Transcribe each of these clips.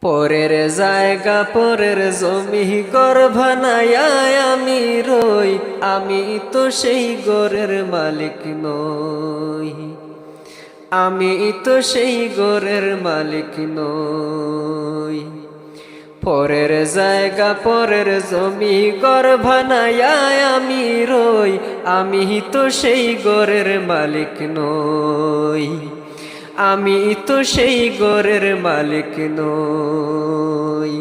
পরের জায়গা পরের জমি ঘর বানায়া আমি রই, আমি তো সেই ঘরের মালিক নই, আমি তো সেই ঘরের মালিক নই। পরের জায়গা পরের জমি ঘর বানায়া আমি রই, আমি তো সেই ঘরের মালিক নই, আমি তো সেই ঘরের মালিক নই।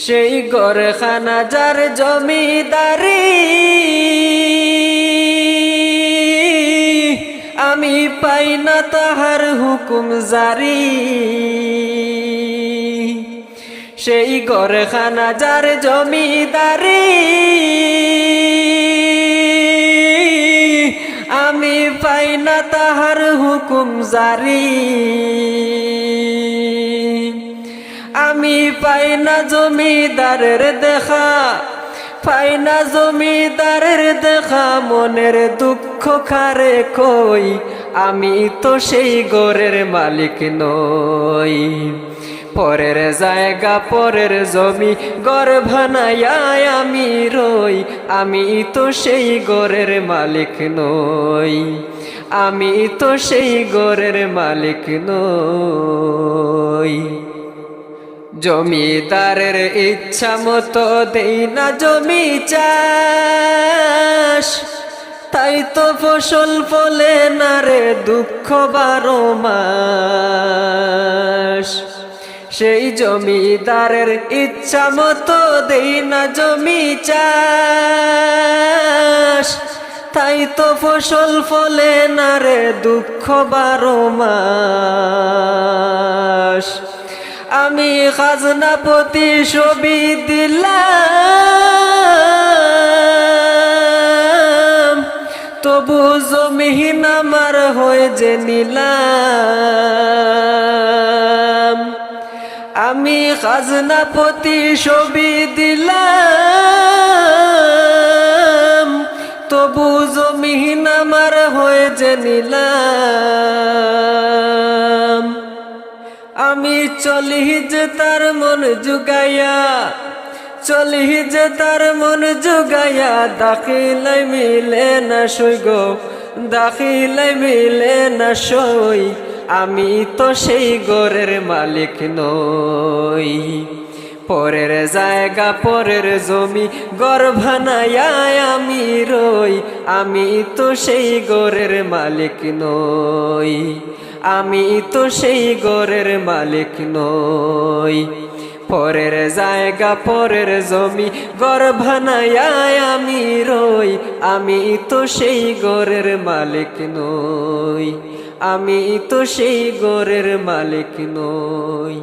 সেই ঘরখানা যার জমিদারি আমি পাই না তাহার হুকুম জারি, সেই ঘরখানা যার জমিদারি আমি পাই না তাহার হুকুম জারি, আমি পাই না জমিদারের দেখা, পাই না জমিদারের দেখা, মনের দুঃখ কারে কই, আমি তো সেই ঘরের মালিক নই। পরের জায়গা পরের জমি ঘর বানায়া আমি রই, আমি তো সেই ঘরের মালিক নই, আমি তো সেই ঘরের মালিক নই। জমিদারের ইচ্ছা মতো দেই না জমি চাষ, তাই তো ফসল ফলে না রে দুঃখ 12 মাস। সেই জমিদারের ইচ্ছা মতো দেই না জমি চাষ, তাই তো ফসল ফলে না রে দুঃখ 12 মাস। আমি খাজনা প্রতিশোধ দিলাম, তবু জমিন আমার হয়ে যে নিলাম। আমি খাজনা প্রতিশোধ দিলাম, তবু জমিন আমার হয়ে যে নিলাম। আমি চলি যে তার মন জুগাইয়া, চলি যে তার মন জুগাইয়া, দাখিলাই মিলে না সই গো, দাখিলাই মিলে না সই, আমি তো সেই ঘরের মালিক নই। পরের জায়গা পরের জমি ঘর বানায়া আমি রই, আমি তো সেই ঘরের মালিক নই, আমি তো সেই ঘরের মালিক নই। পরের জায়গা পরের জমি ঘর বানায়া আমি রই, আমি তো সেই ঘরের মালিক নই, আমি তো সেই ঘরের মালিক নই,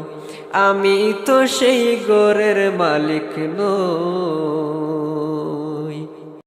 আমি তো সেই ঘরের মালিক নই।